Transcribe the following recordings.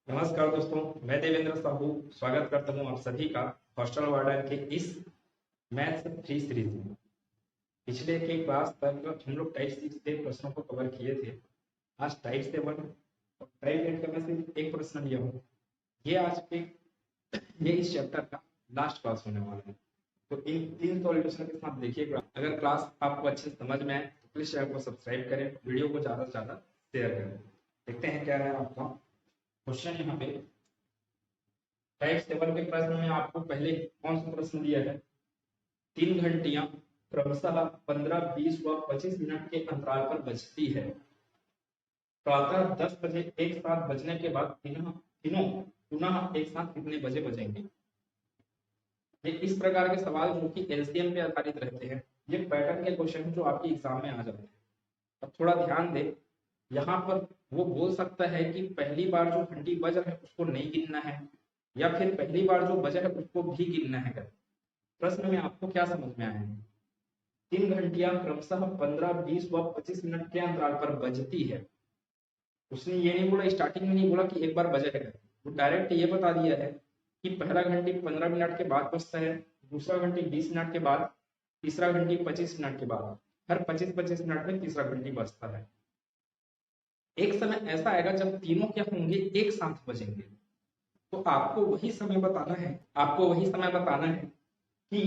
नमस्कार दोस्तों, मैं देवेंद्र साहू स्वागत करता हूं आप सभी का हॉस्टल वार्डन के इस मैथ्स फ्री सीरीज में। पिछले के क्लास तक हम लोग टाइप 6 के प्रश्नों को कवर किए थे। आज टाइप 7 और टाइप 8 का मैं सिर्फ एक प्रश्न लिया हूँ। ये आज के ये इस चैप्टर का लास्ट क्लास होने वाला है। तो इन 3 सॉल्यूशन के साथ देखिएगा। अगर क्लास आपको अच्छे से समझ में आए तो प्लीज चैनल को सब्सक्राइब करें, वीडियो को ज्यादा से ज्यादा शेयर करें। देखते हैं क्या है आपका क्वेश्चन। यहाँ पे टाइप 7 के प्रश्न में आपको पहले कौन सा प्रश्न दिया है? 3 घंटियां क्रमशः 15, 20 व 25 मिनट के अंतराल पर बजती है। प्रातः 10 बजे एक साथ बजने के बाद तीनों तीनों पुनः एक साथ कितने बजे बजेंगे? ये इस प्रकार के सवाल जो कि एलसीएम पे आधारित रहते हैं। ये पैटर्न के क्वेश्चन जो आपके एग्जाम में आ जाते हैं। अब थोड़ा ध्यान दें, यहाँ पर वो बोल सकता है कि पहली बार जो घंटी बज रहा है उसको नहीं गिनना है, या फिर पहली बार जो बजा है उसको भी गिनना है। प्रश्न में आपको क्या समझ में आया है? 3 घंटियां क्रमशः 15, 20 व 25 मिनट के अंतराल पर बजती है। उसने ये नहीं बोला, स्टार्टिंग में नहीं बोला कि एक बार बजेगा। वो डायरेक्ट ये बता दिया है कि पहला घंटी 15 मिनट के बाद बजता है, दूसरा घंटी 20 मिनट के बाद, तीसरा घंटी 25 मिनट के बाद। हर 25-25 मिनट में तीसरा घंटी बजता है। एक समय ऐसा आएगा जब तीनों क्या होंगे, एक साथ बजेंगे। तो आपको वही समय बताना है, कि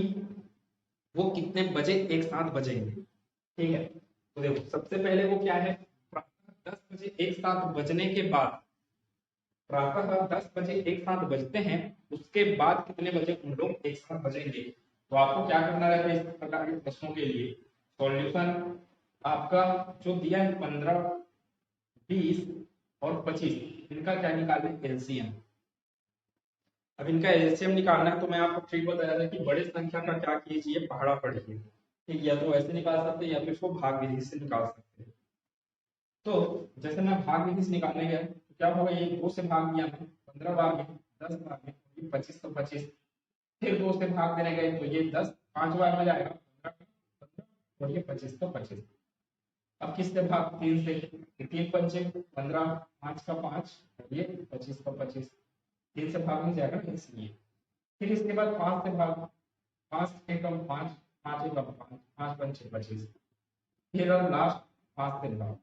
वो कितने बजे एक साथ बजेंगे। ठीक है, तो देखो सबसे पहले वो क्या है, प्रातः 10 बजे एक साथ बजने के बाद, प्रातः 10 बजे एक साथ बजते हैं, उसके बाद कितने बजे उन लोग एक साथ बजेंगे। तो आपको क्या करना रहता है इस प्रकार के प्रश्नों के लिए? सॉल्यूशन आपका जो दिया है 15, 20 और 25, इनका क्या निकालना है? एलसीएम। अब इनका एलसीएम निकालना है तो मैं आपको ट्रिक बताया था कि बड़े संख्या का क्या कीजिए, पहाड़ा पढ़िए। ठीक, या तो ऐसे निकाल सकते हैं या फिर इसको भाग विधि से निकाल सकते हैं। तो जैसे मैं भाग विधि से निकालने गया तो क्या होगा, ये 2 से भाग दिया मैं, 15 भाग में, 10 भाग में, 25 तो 25। फिर 2 से भाग देने गए तो ये 10 5 बार में जाएगा, 15 और ये 25 तो 25। अब किससे भाग? 3 से, 3 पंचे 15, 5 का 5 और ये 25 का 25। 3 से भाग नहीं जाएगा इसलिए। फिर इसके बाद 5 से भाग, 5 एकम 5, 5 एकम 5, 5 पंचे 25। फिर अब लास्ट 5 से भाग,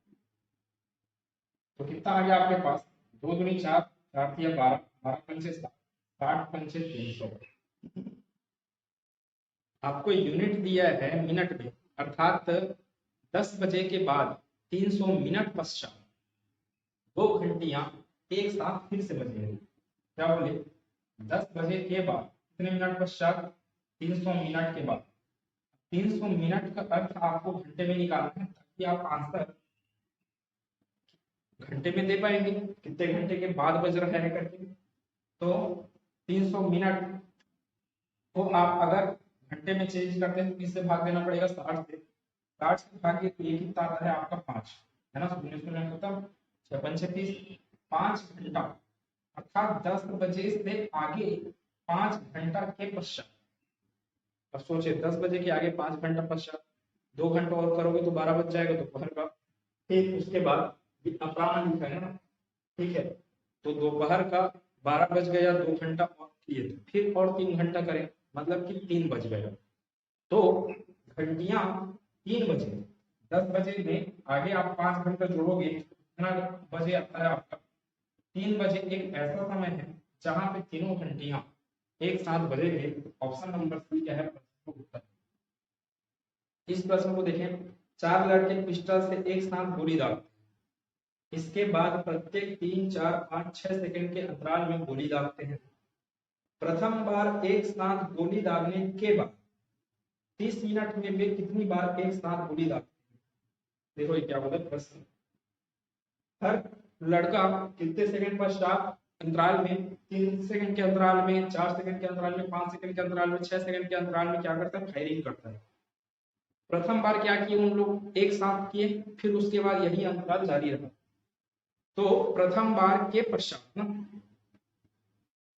तो कितना आ गया आपके पास? 2 दूनी 4, 4 तिया 12, 12 पंचे 60, 60 पंचे 300। आपको यूनिट दिया है मिनट में, अर्थात 10 बजे के बाद 300 मिनट पश्चात 2 घंटियां एक साथ फिर से बजेंगी। क्या बोले? 10 बजे के बाद कितने मिनट पश्चात? 300 मिनट के बाद। 300 मिनट का अर्थ आपको घंटे में निकालना है ताकि आप आंसर घंटे में दे पाएंगे, कितने घंटे के बाद बज रहा है करके। तो 300 मिनट को आप अगर घंटे में चेंज करते हैं तो किससे भाग देना पड़ेगा? 60 से। 60 से भागे तो ये कितना आता है आपका? 5, है ना। शून्य शून्य खत्म, 6 पंचे 30, 5 घंटा, अर्थात 10 बजे से आगे 5 घंटा के पश्चात। अब सोचिए 10 बजे के आगे 5 घंटा पश्चात, 2 घंटा और करोगे तो 12 बज जाएगा दोपहर का। फिर उसके बाद अपराह्न लिखा है ना, ठीक है, तो दोपहर का 12 बज गया, 2 घंटा और किए तो फिर और 3 घंटा करें, मतलब कि 3 बज गया। तो घंटियां 3 बजे, 10 बजे में आगे आप 5 घंटा जोड़ोगे तो कितना बजे आता है आपका? 3 बजे एक ऐसा समय है जहां पे तीनों घंटियां एक साथ बजेंगे। ऑप्शन नंबर सी क्या है प्रश्न का उत्तर? इस प्रश्न को देखें, 4 लड़के पिस्टल से एक साथ गोली दागते हैं। इसके बाद प्रत्येक 3, 4, 5, 6 सेकंड के अंतराल में गोली दागते हैं। प्रथम बार एक साथ गोली दागने के बाद 30 मिनट में वे कितनी बार एक साथ गोली दागते हैं? देखो ये क्या बोला प्रश्न। हर लड़का कितने सेकंड पश्चात अंतराल में, 3 सेकंड के अंतराल में, 4 सेकंड के अंतराल में, 5 सेकंड के अंतराल में, 6 सेकंड के अंतराल में क्या करता है? फायरिंग करता है। प्रथम बार क्या किए उन लोग? एक साथ किए, फिर उसके बाद यही अंतराल जारी रहा। तो प्रथम बार के पश्चात ना,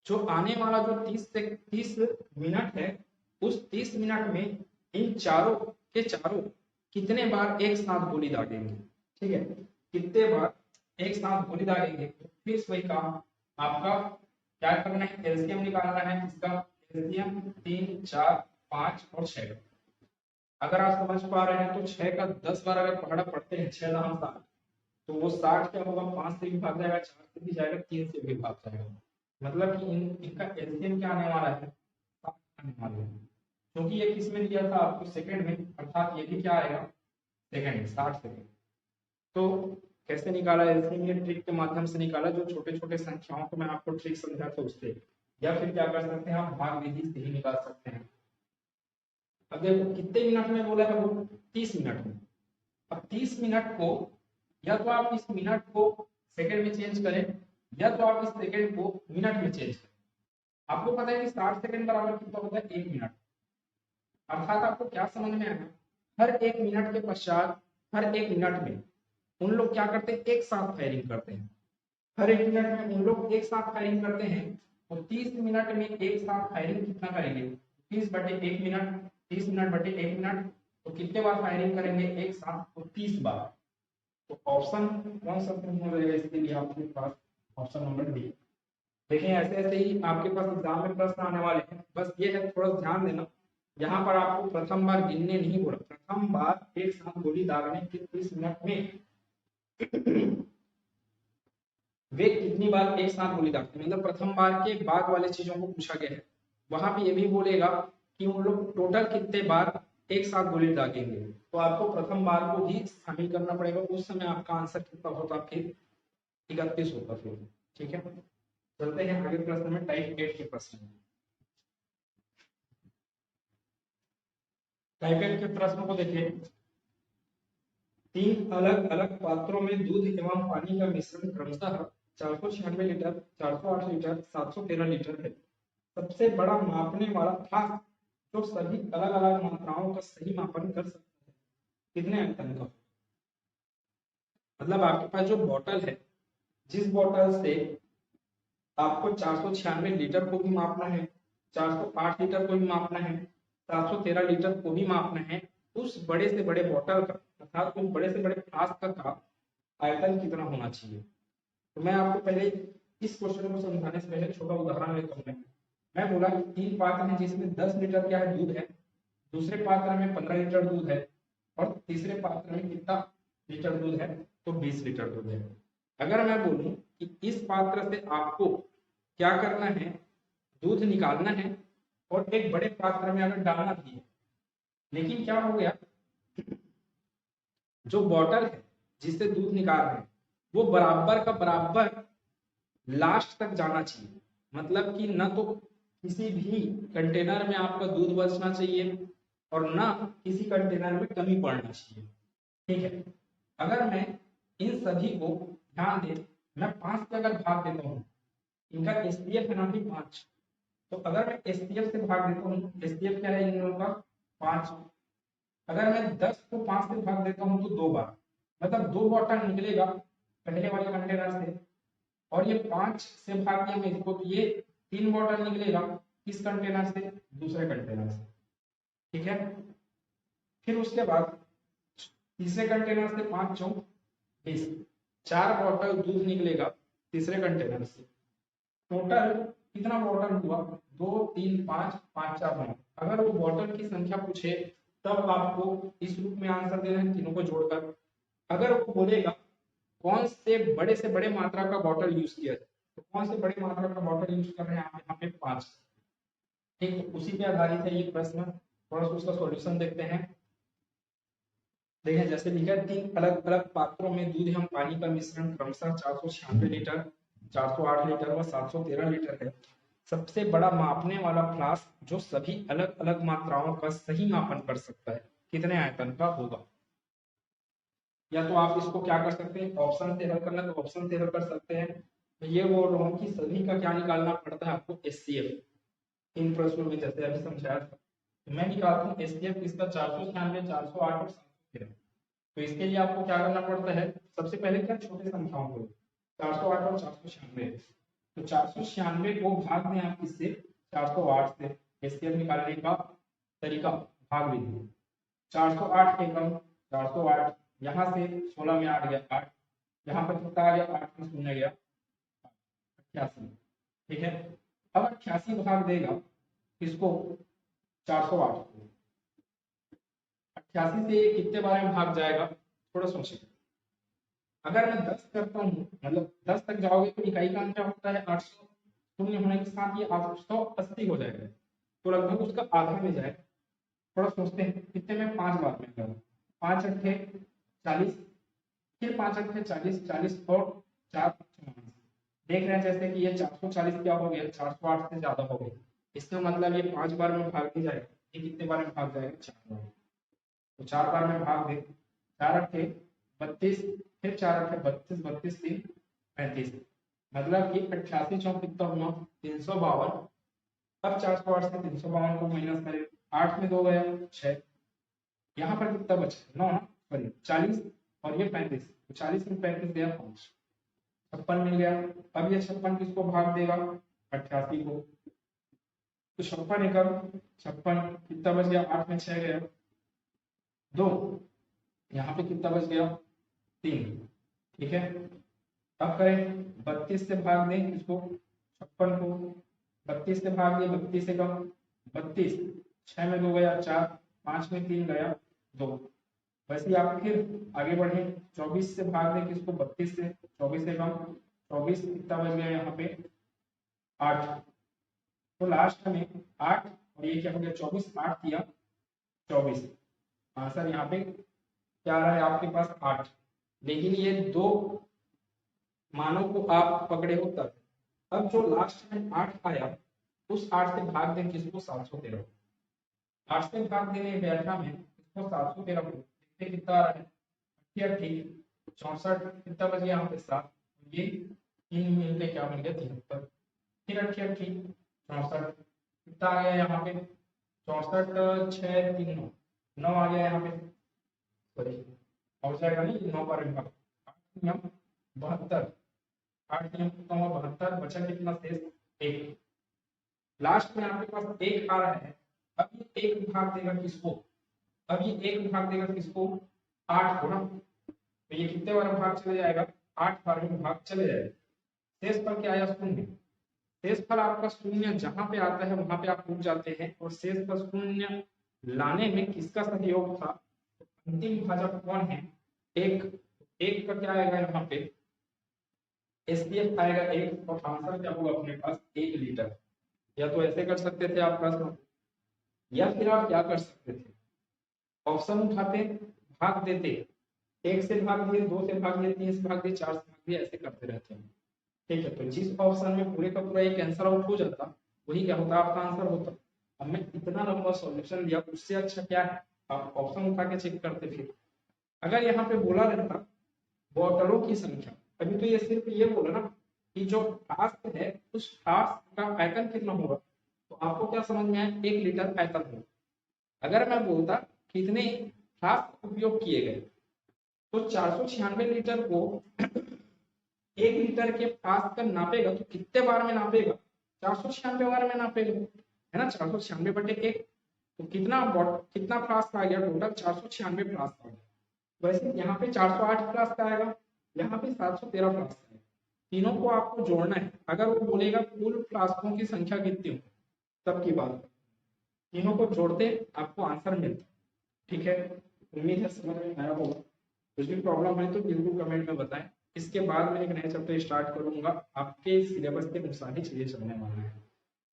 जो आने वाला जो 30 मिनट है, उस 30 मिनट में इन चारों के चारों कितने बार एक साथ गोली दागेंगे? ठीक है, कितने बार एक साथ गोली दागेंगे? तो फिर वही काम, आपका क्या करना है, एलसीएम निकालना है। इसका एलसीएम 3, 4, 5 और 6 का। अगर आप समझ पा रहे हैं तो 6 का 10 बार अगर पकड़ा पढ़ते हैं, 6 दाम 60, तो वो 60 क्या होगा, 5 से भी भाग जाएगा, 4 से भी जाएगा, 3 से भी भाग जाएगा। मतलब कि इनका एलसीएम क्या आने वाला है, 7 आने वाला है। क्योंकि ये किस में दिया था आपको, सेकंड में, अर्थात ये भी क्या आएगा, सेकंड में, 60 सेकंड। तो कैसे निकाला एलसीएम, ये ट्रिक के माध्यम से निकाला, जो छोटे छोटे संख्याओं को मैं आपको ट्रिक समझा था उससे, या फिर क्या कर सकते हैं आप, भाग विधि से ही निकाल सकते हैं। अब देखो कितने मिनट में बोला है वो, 30 मिनट में। अब 30 मिनट को या तो आप इस मिनट को सेकंड में चेंज करें, या तो आप इस सेकंड को मिनट में चेंज करें। आपको पता है कि 60 सेकंड बराबर कितना होता है, 1 मिनट। अर्थात आपको क्या समझ में आया, हर 1 मिनट के पश्चात, हर 1 मिनट में उन लोग क्या करते हैं, एक साथ फायरिंग करते हैं। हर 1 मिनट में उन लोग एक साथ फायरिंग करते हैं। और 30 मिनट में एक साथ फायरिंग कितना करेंगे, 30 बटे 1 मिनट, 30 मिनट बटे 1 मिनट, तो कितने बार फायरिंग करेंगे एक साथ, तो 30 बार। तो ऑप्शन कौन सा हो रहेगा इसके लिए आपके पास, ऑप्शन नंबर डी। देखिए ऐसे ऐसे ही आपके पास एग्जाम में प्रश्न आने वाले हैं, बस ये है थोड़ा ध्यान देना। यहाँ पर आपको प्रथम बार गिनने नहीं बोला, प्रथम बार एक साथ गोली दागने के 30 मिनट में वे कितनी बार एक साथ गोली दागते हैं, मतलब प्रथम बार के बाद वाले चीजों को पूछा गया है। वहां पे ये भी बोलेगा कि उन लोग टोटल कितने बार एक साथ गोली दागेंगे, तो आपको प्रथम बार को भी शामिल करना पड़ेगा। उस समय आपका आंसर कितना होता, फिर 31 होता फिर। ठीक है, चलते हैं आगे प्रश्न में, टाइप 8 के प्रश्न में। टाइप 8 के प्रश्न को देखिए, 3 अलग अलग पात्रों में दूध एवं पानी का मिश्रण क्रमशः 496 लीटर, 408 लीटर, 713 लीटर है। सबसे बड़ा मापने वाला फ्लास्क जो सभी अलग अलग मात्राओं का सही मापन कर सकता है, कितने टन का। मतलब आपके पास जो बोतल है, जिस बोतल से आपको 496 लीटर को भी मापना है, 408 लीटर को भी मापना है, 713 लीटर को भी मापना है, उस बड़े से बड़े बोतल का, अर्थात उस बड़े से बड़े फ्लास्क का आयतन कितना होना चाहिए। तो मैं आपको पहले इस क्वेश्चन को समझाने से पहले छोटा उदाहरण लेता हूं। मैं बोला कि 3 पात्र हैं जिसमें 10 लीटर क्या है, दूध है। दूसरे पात्र में 15 लीटर दूध है, और तीसरे पात्र में कितना लीटर दूध है, तो 20 लीटर दूध है। अगर मैं बोलूं कि इस पात्र से आपको क्या करना है, दूध निकालना है, और एक बड़े पात्र में अगर डालना भी है, लेकिन क्या हो गया, जो बॉटल है जिससे दूध निकाल रहे हैं, वो बराबर का बराबर लास्ट तक जाना चाहिए। मतलब कि न तो किसी भी कंटेनर में आपका दूध बचना चाहिए, और ना किसी कंटेनर में कमी पड़ना चाहिए। ठीक है, अगर मैं इन सभी को ध्यान दे, मैं 5 से अगर भाग देता हूँ, इनका एसपीएफ है ना भी 5, तो अगर मैं एसपीएफ से भाग देता हूँ, एसपीएफ क्या है इन लोगों का, 5। अगर मैं 10 को 5 से भाग देता हूँ तो 2 बार, मतलब 2 बॉटल निकलेगा पहले वाले कंटेनर से, और ये 5 से भाग दिया मैं इसको, तो ये 3 बॉटल निकलेगा किस कंटेनर से, दूसरे कंटेनर से। ठीक है, फिर उसके बाद तीसरे कंटेनर से 5 चौक 20, 4 बॉटल दूध निकलेगा तीसरे कंटेनर से। टोटल कितना बॉटल हुआ, 2, 3, 5, 5, 4, 9। अगर वो बॉटल की संख्या पूछे, तब आपको इस रूप में आंसर देना है, तीनों को जोड़कर। अगर वो बोलेगा कौन से बड़े मात्रा का बॉटल यूज किया जाए, तो कौन से बड़े मात्रा का बॉटल यूज कर रहे हैं आप यहाँ पे, 5। ठीक, तो उसी पे आधारित है ये प्रश्न। थोड़ा सा उसका सॉल्यूशन देखते हैं। देखिए जैसे लिखा है, 3 अलग अलग पात्रों में दूध एवं पानी का मिश्रण क्रमशः 496 लीटर, 408 लीटर व 713 लीटर है। सबसे बड़ा मापने वाला फ्लास्क जो सभी अलग अलग मात्राओं का सही मापन कर सकता है, कितने आयतन का होगा। या तो आप इसको क्या कर सकते हैं, ऑप्शन से हल करना तो ऑप्शन से हल कर सकते हैं। तो ये बोल रहा हूँ कि सभी का क्या निकालना पड़ता है आपको, एचसीएफ। इन प्रश्नों में जैसे अभी समझाया था, तो मैं निकालता हूँ एचसीएफ इसका 496, 408 और 713। तो इसके लिए आपको क्या करना पड़ता है, सबसे पहले क्या, छोटे संख्याओं को, 408 और 496। तो 496 को भाग दें आप किससे, 408 से। एचसीएफ निकालने का तरीका, भाग विधि। 408 एकम 408, यहाँ से 16 में 8 गया 8, यहाँ पर कितना आ गया, 8 में 0 गया। 88, ठीक है। अब 88 भाग देगा इसको 408 को, 88 से कितने बार में भाग जाएगा, थोड़ा सोचिए। अगर मैं 10 करता हूँ, मतलब 10 तक जाओगे तो इकाई का अंक क्या होता है 800, शून्य होने के साथ ये 880 हो जाएगा, तो लगभग उसका आधा में जाएगा। थोड़ा सोचते हैं कितने में, 5 बार में करूँ, 5 अट्ठे 40, फिर 5 अट्ठे 40, 40 और 4 देख रहे हैं जैसे कि ये 440 क्या हो गया, 408 से ज्यादा हो गया। इसका मतलब ये 5 बार में भाग नहीं जाएगा, ये कितने बार में भाग जाएगा, 4 बार। तो 4 बार में भाग दे, 4 अट्ठे 32, फिर 4 अट्ठे 32, 32 3 35, मतलब कि 88 चौक कितना हुआ 352। अब 408 से 352 को माइनस करें, 8 में 2 गया 6, यहाँ पर कितना बचा 9 ना, सॉरी 40 और ये 35, तो 40 में 35 गया 5, 56 मिल गया। अब ये 56 किसको भाग देगा 88 को, तो 56 एकम 56 कितना बच गया, 8 में 6 गया 2, यहाँ पे कितना बच गया 3, ठीक है। अब करें 32 से भाग दें किसको 56 को, 32 से भाग दें, 32 से कम 32, 6 में 2 गया 4, 5 में 3 गया 2। वैसे आप फिर आगे बढ़े, 24 से भाग दें किसको 32 से, 24 से कम 24, कितना बच गया यहाँ पे 8, तो लास्ट में 8 और ये क्या हो गया 24, 8 किया 24, आंसर यहाँ पे क्या आ रहा है आपके पास 8। लेकिन ये दो मानों को आप पकड़े हो तब। अब जो लास्ट में 8 आया, उस 8 से भाग दें किसको 713, 8 से भाग देने बैठा में इसको 713 को देखते कितना आ रहा है, ठीक 64, कितना बच गया यहाँ पे 7, ये 3 मिलके क्या बन गया 73, फिर 88 64 कितना आ गया यहाँ पे 64 6 3 9 आ गया यहाँ पे, सॉरी हो जाएगा नहीं 9 बार विभाग 72, 8 नियम कितना हुआ 72, बचा कितना शेष 1, लास्ट में आपके पास 1 आ रहा है। अब ये 1 भाग देगा किसको, अब ये 1 भाग देगा किसको 8 को ना, तो ये कितने बार भाग चले जाएगा 8 बार में भाग चले जाएगा। शेष फल क्या आया शून्य, शेष फल आपका शून्य जहां पे आता है वहां पे आप रुक जाते हैं, और शेष फल शून्य लाने में किसका सहयोग था, अंतिम भाजक कौन है, एक का क्या आएगा यहाँ पे एसपीएफ आएगा 1, और आंसर क्या होगा अपने पास 1 लीटर। या तो ऐसे कर सकते थे आप प्रश्न, या फिर आप क्या कर सकते थे ऑप्शन उठाते भाग देते, 1 से भाग दिए 2 से भाग दिए 3 से भाग दिए 4 से भाग दिए, ऐसे करते रहते हैं, ठीक है। तो जिस ऑप्शन में पूरे का पूरा एक आंसर आउट हो जाता वही क्या होता आपका आंसर होता। अब मैं इतना लंबा सॉल्यूशन दिया, उससे अच्छा क्या है आप ऑप्शन उठा के चेक करते। फिर अगर यहाँ पे बोला रहता बोतलों की संख्या, अभी तो ये सिर्फ ये बोला ना कि जो फ्लास्क है उस फ्लास्क का आयतन कितना होगा, तो आपको क्या समझ में आया 1 लीटर आयतन होगा। अगर मैं बोलता कितने फ्लास्क उपयोग किए गए, तो 496 लीटर को 1 लीटर के फ्लास्क का नापेगा तो कितने बार में नापेगा 496 बार में नापेगा, है ना 496 बटे 1, तो कितना फ्लास्क आ गया टोटल 496 फ्लास्क आ गया। वैसे यहाँ पे 408 फ्लास्क आएगा, यहाँ पे 713 फ्लास्क आएगा, तीनों को आपको जोड़ना है। अगर वो बोलेगा कुल फ्लास्कों की संख्या कितनी हो तब की बात, तीनों को जोड़ते आपको आंसर मिलता, ठीक है। उम्मीद है समझ में आया होगा, कुछ भी प्रॉब्लम है तो बिल्कुल कमेंट में बताएं। इसके बाद मैं एक नया चैप्टर स्टार्ट करूंगा, आपके सिलेबस के अनुसार ही चीजें चलने वाला है।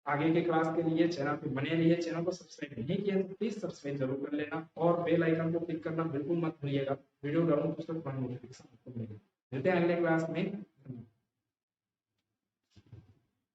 आगे के क्लास के लिए चैनल पे बने रहिए, चैनल को सब्सक्राइब नहीं किया तो प्लीज सब्सक्राइब जरूर कर लेना, और बेल आइकन को क्लिक करना बिल्कुल मत भूलिएगा, वीडियो डालूं तो उसका नोटिफिकेशन आपको मिलेगा। मिलते हैं अगले क्लास में।